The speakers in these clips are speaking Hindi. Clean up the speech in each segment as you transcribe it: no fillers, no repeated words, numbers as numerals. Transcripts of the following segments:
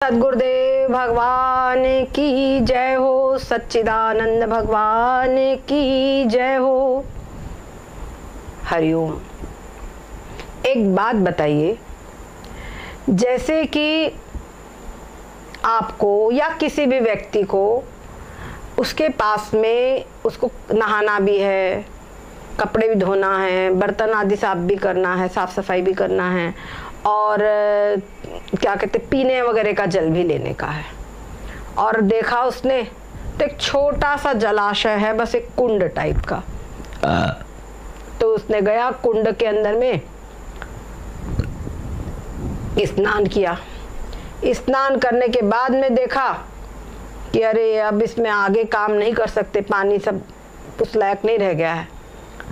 सद्गुरुदेव भगवान की जय हो, सच्चिदानंद भगवान की जय हो। हरिओम। एक बात बताइए, जैसे कि आपको या किसी भी व्यक्ति को उसके पास में उसको नहाना भी है, कपड़े भी धोना है, बर्तन आदि साफ भी करना है, साफ सफाई भी करना है और क्या कहते पीने वगैरह का जल भी लेने का है। और देखा उसने तो एक छोटा सा जलाशय है, बस एक कुंड टाइप का। तो उसने गया कुंड के अंदर में स्नान किया। स्नान करने के बाद में देखा कि अरे अब इसमें आगे काम नहीं कर सकते, पानी सब उस लायक नहीं रह गया है।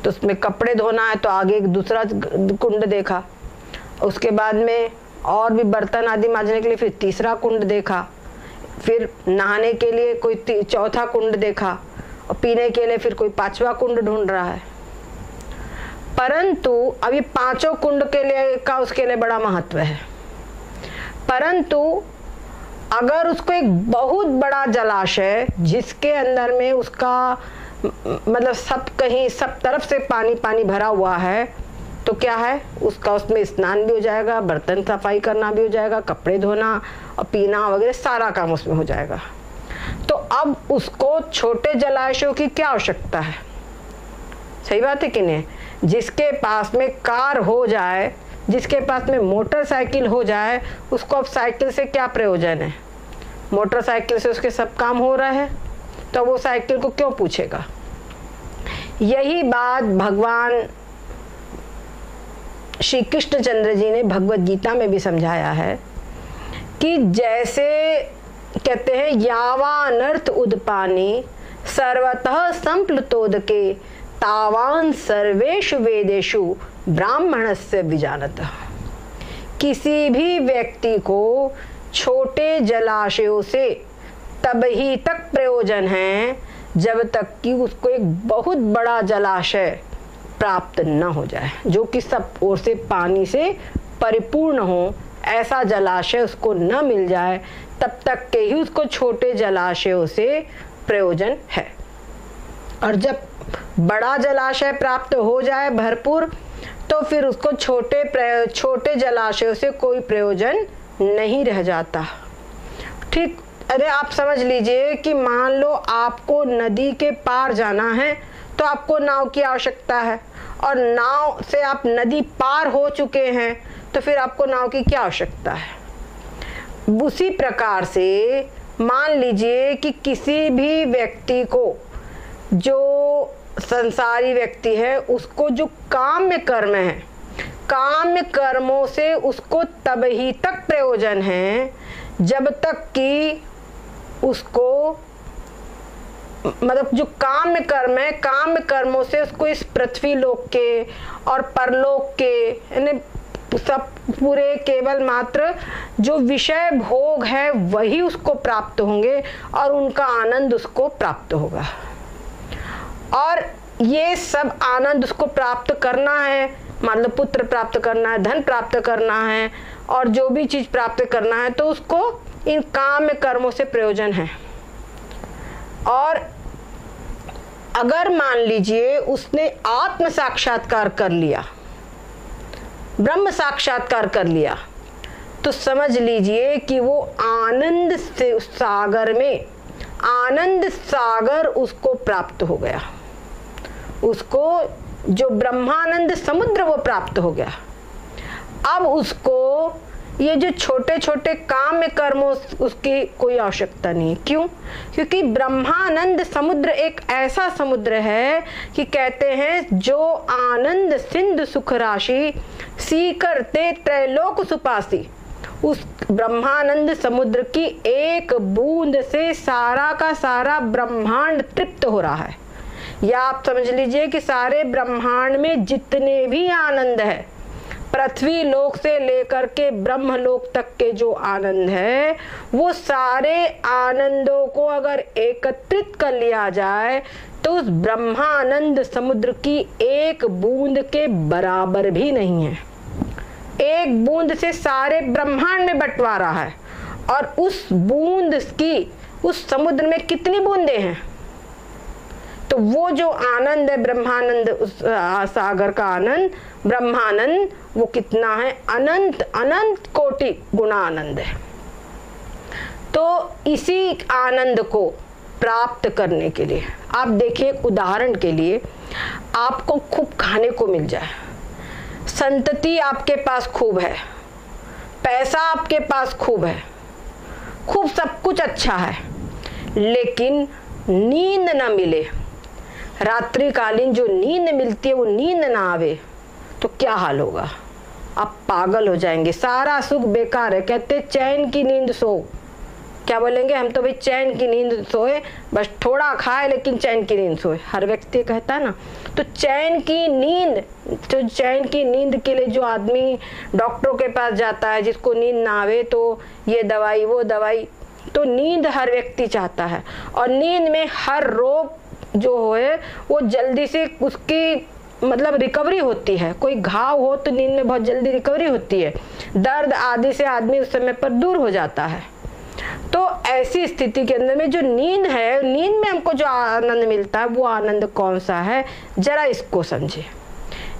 तो उसमें कपड़े धोना है तो आगे एक दूसरा कुंड देखा। उसके बाद में और भी बर्तन आदि मांजने के लिए फिर तीसरा कुंड देखा, फिर नहाने के लिए कोई चौथा कुंड देखा और पीने के लिए फिर कोई पांचवा कुंड ढूंढ रहा है। परंतु अभी पांचों कुंड के लिए का उसके लिए बड़ा महत्व है। परंतु अगर उसको एक बहुत बड़ा जलाशय जिसके अंदर में उसका मतलब सब तरफ से पानी पानी भरा हुआ है, तो क्या है उसका उसमें स्नान भी हो जाएगा, बर्तन सफाई करना भी हो जाएगा, कपड़े धोना और पीना वगैरह सारा काम उसमें हो जाएगा। तो अब उसको छोटे जलाशयों की क्या आवश्यकता है? सही बात है कि नहीं? जिसके पास में कार हो जाए, जिसके पास में मोटरसाइकिल हो जाए, उसको अब साइकिल से क्या प्रयोजन है? मोटरसाइकिल से उसके सब काम हो रहे हैं, तो वो साइकिल को क्यों पूछेगा? यही बात भगवान श्री कृष्णचंद्र जी ने भगवत गीता में भी समझाया है कि जैसे कहते हैं यावानर्थ उदपानी सर्वतः संप्लुतोदके तावान सर्वेषु वेदेषु ब्राह्मणस्य विजानतः। किसी भी व्यक्ति को छोटे जलाशयों से तब ही तक प्रयोजन है जब तक कि उसको एक बहुत बड़ा जलाशय प्राप्त न हो जाए, जो कि सब ओर से पानी से परिपूर्ण हो। ऐसा जलाशय उसको न मिल जाए तब तक के ही उसको छोटे जलाशयों से प्रयोजन है। और जब बड़ा जलाशय प्राप्त हो जाए भरपूर, तो फिर उसको छोटे जलाशयों से कोई प्रयोजन नहीं रह जाता। ठीक, अरे आप समझ लीजिए कि मान लो आपको नदी के पार जाना है तो आपको नाव की आवश्यकता है, और नाव से आप नदी पार हो चुके हैं तो फिर आपको नाव की क्या आवश्यकता है? उसी प्रकार से मान लीजिए कि किसी भी व्यक्ति को, जो संसारी व्यक्ति है, उसको जो काम्य कर्म है, काम्य कर्मों से उसको तब ही तक प्रयोजन है जब तक कि उसको मतलब जो काम्य कर्म है, काम्य कर्मों से उसको इस पृथ्वी लोक के और परलोक के यानी सब पूरे केवल मात्र जो विषय भोग है वही उसको प्राप्त होंगे और उनका आनंद उसको प्राप्त होगा। और ये सब आनंद उसको प्राप्त करना है, मान लो पुत्र प्राप्त करना है, धन प्राप्त करना है और जो भी चीज प्राप्त करना है, तो उसको इन काम्य कर्मों से प्रयोजन है। और अगर मान लीजिए उसने आत्म साक्षात्कार कर लिया, ब्रह्म साक्षात्कार कर लिया, तो समझ लीजिए कि वो आनंद से सागर में, आनंद सागर उसको प्राप्त हो गया। उसको जो ब्रह्मानंद समुद्र वो प्राप्त हो गया। अब उसको ये जो छोटे छोटे काम्य कर्मों उसकी कोई आवश्यकता नहीं। क्यों? क्योंकि ब्रह्मानंद समुद्र एक ऐसा समुद्र है कि कहते हैं जो आनंद सिंधु सुख राशि सी करते त्रैलोक सुपासी। उस ब्रह्मानंद समुद्र की एक बूंद से सारा का सारा ब्रह्मांड तृप्त हो रहा है। या आप समझ लीजिए कि सारे ब्रह्मांड में जितने भी आनंद है, पृथ्वी लोक से लेकर के ब्रह्म लोक तक के जो आनंद है, वो सारे आनंदों को अगर एकत्रित कर लिया जाए तो उस ब्रह्मानंद समुद्र की एक बूंद के बराबर भी नहीं है। एक बूंद से सारे ब्रह्मांड में बंटवारा है और उस बूंद की, उस समुद्र में कितनी बूंदें हैं? तो वो जो आनंद है ब्रह्मानंद, उस सागर का आनंद, ब्रह्मानंद, वो कितना है? अनंत अनंत कोटि गुणा आनंद है। तो इसी आनंद को प्राप्त करने के लिए आप देखिए, उदाहरण के लिए आपको खूब खाने को मिल जाए, संतति आपके पास खूब है, पैसा आपके पास खूब है, खूब सब कुछ अच्छा है, लेकिन नींद ना मिले, रात्रिकालीन जो नींद मिलती है वो नींद ना आवे, तो क्या हाल होगा? आप पागल हो जाएंगे, सारा सुख बेकार है। कहते चैन की नींद सो, क्या बोलेंगे? हम तो भाई चैन की नींद सोए, बस थोड़ा खाए लेकिन चैन की नींद सोए, हर व्यक्ति कहता है ना। तो चैन की नींद, तो चैन की नींद के लिए जो आदमी डॉक्टरों के पास जाता है, जिसको नींद ना आवे तो ये दवाई वो दवाई, तो नींद हर व्यक्ति चाहता है। और नींद में हर रोग जो है वो जल्दी से उसकी मतलब रिकवरी होती है। कोई घाव हो तो नींद में बहुत जल्दी रिकवरी होती है, दर्द आदि से आदमी उस समय पर दूर हो जाता है। तो ऐसी स्थिति के अंदर में जो नींद है, नींद में हमको जो आनंद मिलता है, वो आनंद कौन सा है? जरा इसको समझे।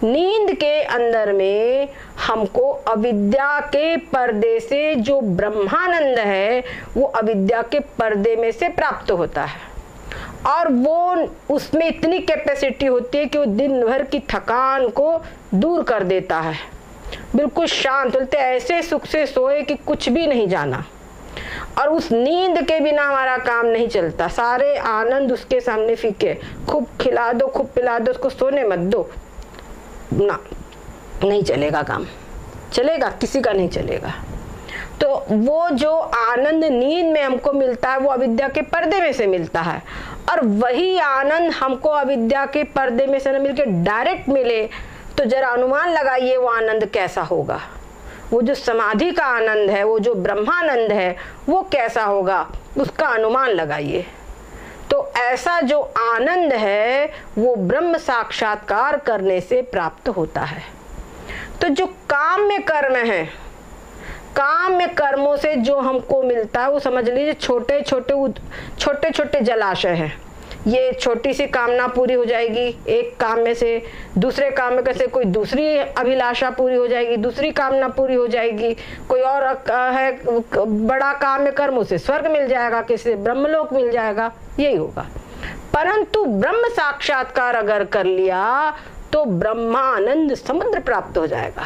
नींद के अंदर में हमको अविद्या के पर्दे से जो ब्रह्मानंद है, वो अविद्या के पर्दे में से प्राप्त होता है। और वो उसमें इतनी कैपेसिटी होती है कि वो दिन भर की थकान को दूर कर देता है, बिल्कुल शांत होते, ऐसे सुख से सोए कि कुछ भी नहीं जाना। और उस नींद के बिना हमारा काम नहीं चलता, सारे आनंद उसके सामने फीके। खूब खिला दो, खूब पिला दो, उसको सोने मत दो ना, नहीं चलेगा काम, चलेगा? किसी का नहीं चलेगा। तो वो जो आनंद नींद में हमको मिलता है, वो अविद्या के पर्दे में से मिलता है। और वही आनंद हमको अविद्या के पर्दे में से न मिलके डायरेक्ट मिले, तो जरा अनुमान लगाइए वो आनंद कैसा होगा। वो जो समाधि का आनंद है, वो जो ब्रह्मानंद है, वो कैसा होगा, उसका अनुमान लगाइए। तो ऐसा जो आनंद है वो ब्रह्म साक्षात्कार करने से प्राप्त होता है। तो जो काम में कर्म है, काम में कर्मों से जो हमको मिलता है, वो समझ लीजिए छोटे छोटे जलाशय हैं। ये छोटी सी कामना पूरी हो जाएगी एक काम में से, दूसरे काम में कैसे कोई दूसरी अभिलाषा पूरी हो जाएगी, दूसरी कामना पूरी हो जाएगी, कोई और है बड़ा काम में कर्म से स्वर्ग मिल जाएगा, किसी ब्रह्मलोक मिल जाएगा, यही होगा। परंतु ब्रह्म साक्षात्कार अगर कर लिया तो ब्रह्मानंद समुद्र प्राप्त हो जाएगा।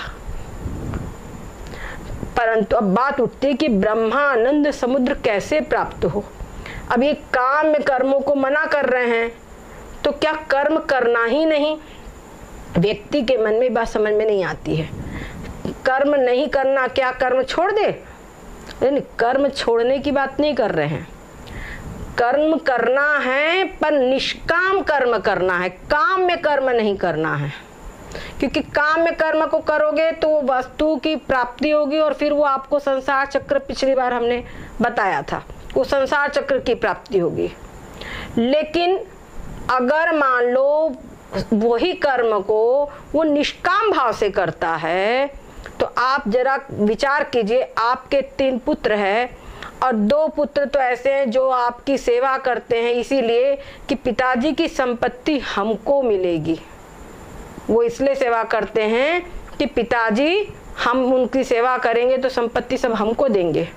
परंतु अब बात उठती है कि ब्रह्मानंद समुद्र कैसे प्राप्त हो। अब ये काम में कर्मों को मना कर रहे हैं, तो क्या कर्म करना ही नहीं? व्यक्ति के मन में बात समझ में नहीं आती है। कर्म नहीं करना, क्या कर्म छोड़ दे? नहीं, कर्म छोड़ने की बात नहीं कर रहे हैं। कर्म करना है पर निष्काम कर्म करना है, काम में कर्म नहीं करना है। क्योंकि काम में कर्म को करोगे तो वो वस्तु की प्राप्ति होगी और फिर वो आपको संसार चक्र, पिछली बार हमने बताया था, वो संसार चक्र की प्राप्ति होगी। लेकिन अगर मान लो वही कर्म को वो निष्काम भाव से करता है, तो आप जरा विचार कीजिए, आपके 3 पुत्र हैं और 2 पुत्र तो ऐसे हैं जो आपकी सेवा करते हैं इसीलिए कि पिताजी की संपत्ति हमको मिलेगी। वो इसलिए सेवा करते हैं कि पिताजी, हम उनकी सेवा करेंगे तो संपत्ति सब हमको देंगे।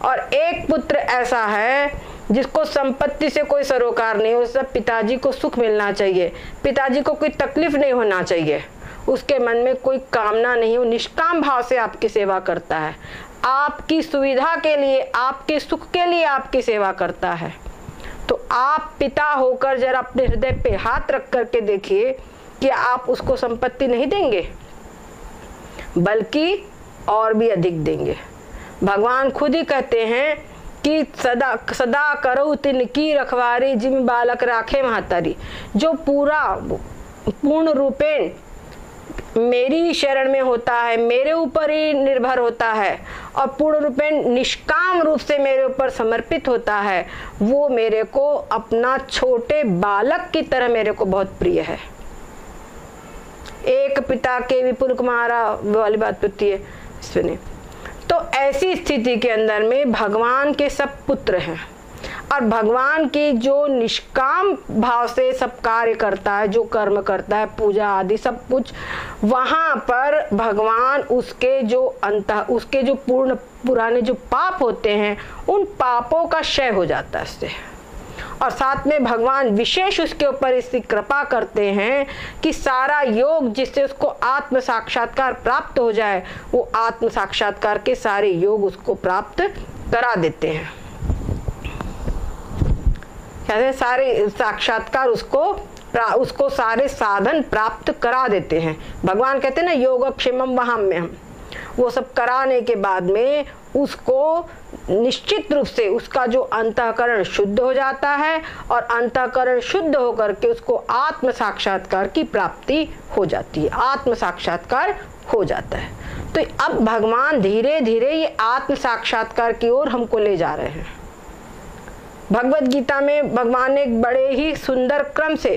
और एक पुत्र ऐसा है जिसको संपत्ति से कोई सरोकार नहीं, उससे पिताजी को सुख मिलना चाहिए, पिताजी को कोई तकलीफ नहीं होना चाहिए, उसके मन में कोई कामना नहीं, वो निष्काम भाव से आपकी सेवा करता है, आपकी सुविधा के लिए, आपके सुख के लिए आपकी सेवा करता है। तो आप पिता होकर जरा अपने हृदय पे हाथ रख करके देखिए कि आप उसको संपत्ति नहीं देंगे, बल्कि और भी अधिक देंगे। भगवान खुद ही कहते हैं कि सदा सदा करो तिनकी रखवारी, जिम बालक राखे महतारी। जो पूर्ण रूपेण मेरी शरण में होता है, मेरे ऊपर ही निर्भर होता है और पूर्ण रूपेण निष्काम रूप से मेरे ऊपर समर्पित होता है, वो मेरे को अपना छोटे बालक की तरह मेरे को बहुत प्रिय है। एक पिता के विपुल कुमारा वाली बात होती है, सुने। तो ऐसी स्थिति के अंदर में भगवान के सब पुत्र हैं और भगवान की जो निष्काम भाव से सब कार्य करता है, जो कर्म करता है, पूजा आदि सब कुछ, वहां पर भगवान उसके जो पुराने जो पाप होते हैं उन पापों का क्षय हो जाता है इससे। और साथ में भगवान विशेष उसके ऊपर इसकी कृपा करते हैं कि सारा योग जिससे उसको आत्म साक्षात्कार प्राप्त हो जाए, वो आत्म साक्षात्कार के सारे योग उसको प्राप्त करा देते हैं। कहते सारे साक्षात्कार उसको सारे साधन प्राप्त करा देते हैं। भगवान कहते हैं ना योगक्षेमम वहाम्यहम्, वो सब कराने के बाद में उसको निश्चित रूप से उसका जो अंतःकरण शुद्ध हो जाता है और अंतःकरण शुद्ध होकर के उसको आत्म साक्षात्कार की प्राप्ति हो जाती है, आत्म साक्षात्कार हो जाता है। तो अब भगवान धीरे धीरे ये आत्म साक्षात्कार की ओर हमको ले जा रहे हैं। भगवत गीता में भगवान ने एक बड़े ही सुंदर क्रम से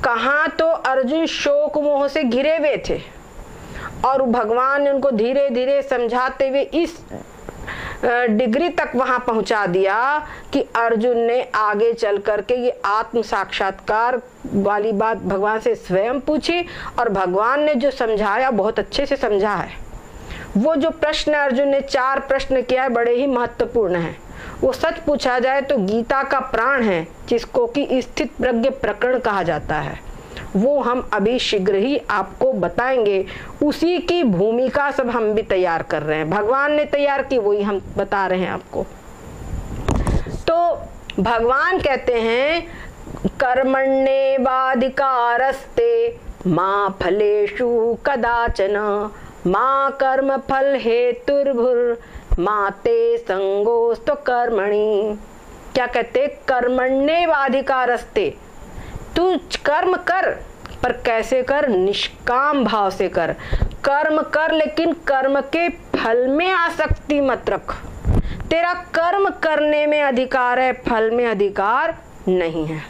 कहा, तो अर्जुन शोक मोह से घिरे हुए थे और भगवान ने उनको धीरे धीरे समझाते हुए इस डिग्री तक वहां पहुंचा दिया कि अर्जुन ने आगे चल करके ये आत्म साक्षात्कार वाली बात भगवान से स्वयं पूछी और भगवान ने जो समझाया बहुत अच्छे से समझा है। वो जो प्रश्न अर्जुन ने 4 प्रश्न किया है बड़े ही महत्वपूर्ण है। वो सच पूछा जाए तो गीता का प्राण है, जिसको कि स्थित प्रज्ञ प्रकरण कहा जाता है। वो हम अभी शीघ्र ही आपको बताएंगे। उसी की भूमिका सब हम भी तैयार कर रहे हैं, भगवान ने तैयार की, वही हम बता रहे हैं आपको। तो भगवान कहते हैं कर्मण्येवाधिकारस्ते मा फलेषु कदाचन मा कर्म फल हेतुर्भुर मा ते संगोस्तु कर्मणि। क्या कहते, कर्मण्येवाधिकारस्ते, तू कर्म कर, पर कैसे कर, निष्काम भाव से कर। कर्म कर लेकिन कर्म के फल में आसक्ति मत रख। तेरा कर्म करने में अधिकार है, फल में अधिकार नहीं है।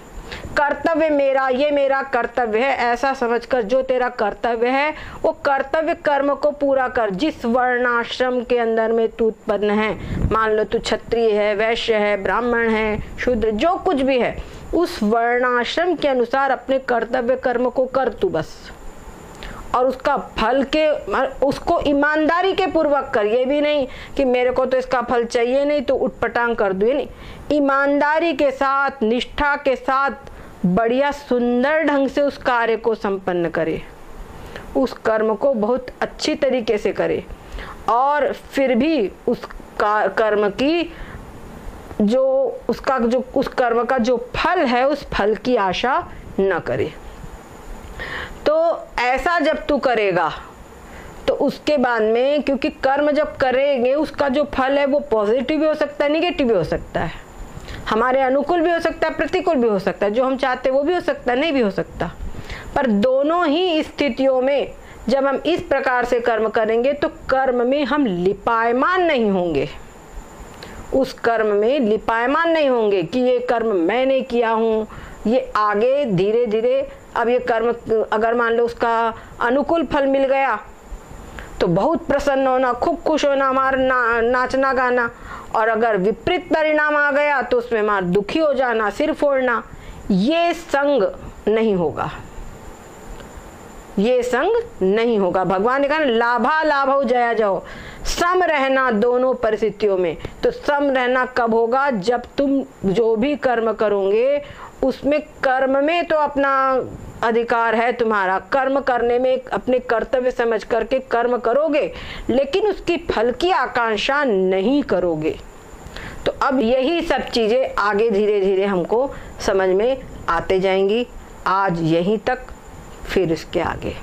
कर्तव्य मेरा, ये मेरा कर्तव्य है ऐसा समझकर जो तेरा कर्तव्य है वो कर्तव्य कर्म को पूरा कर। जिस वर्णाश्रम के अंदर में तू उत्पन्न है, मान लो तू क्षत्रिय है, वैश्य है, ब्राह्मण है, शूद्र, जो कुछ भी है, उस वर्णाश्रम के अनुसार अपने कर्तव्य कर्म को कर तू बस। और उसका फल के उसको ईमानदारी के पूर्वक कर। ये भी नहीं कि मेरे को तो इसका फल चाहिए नहीं तो उटपटांग कर दूँ, नहीं, ईमानदारी के साथ, निष्ठा के साथ बढ़िया सुंदर ढंग से उस कार्य को संपन्न करे, उस कर्म को बहुत अच्छी तरीके से करे और फिर भी उस कर्म की उस कर्म का जो फल है उस फल की आशा न करे। तो ऐसा जब तू करेगा तो उसके बाद में, क्योंकि कर्म जब करेंगे उसका जो फल है वो पॉजिटिव भी हो सकता है, निगेटिव भी हो सकता है, हमारे अनुकूल भी हो सकता है, प्रतिकूल भी हो सकता है, जो हम चाहते हैं वो भी हो सकता है, नहीं भी हो सकता। पर दोनों ही स्थितियों में जब हम इस प्रकार से कर्म करेंगे तो कर्म में हम लिपायमान नहीं होंगे, उस कर्म में लिपायमान नहीं होंगे कि ये कर्म मैंने किया हूँ, ये आगे धीरे धीरे अब ये कर्म अगर मान लो उसका अनुकूल फल मिल गया तो बहुत प्रसन्न होना, खूब खुश होना, हमारा नाचना गाना, और अगर विपरीत परिणाम आ गया तो उसमें हमारा दुखी हो जाना, सिर फोड़ना, ये संग नहीं होगा, ये संग नहीं होगा। भगवान ने कहा लाभा लाभो जया जाओ, सम रहना दोनों परिस्थितियों में। तो सम रहना कब होगा, जब तुम जो भी कर्म करोगे उसमें कर्म में तो अपना अधिकार है तुम्हारा, कर्म करने में अपने कर्तव्य समझ करके कर्म करोगे, लेकिन उसकी फल की आकांक्षा नहीं करोगे। तो अब यही सब चीजें आगे धीरे धीरे हमको समझ में आते जाएंगी। आज यहीं तक, फिर इसके आगे।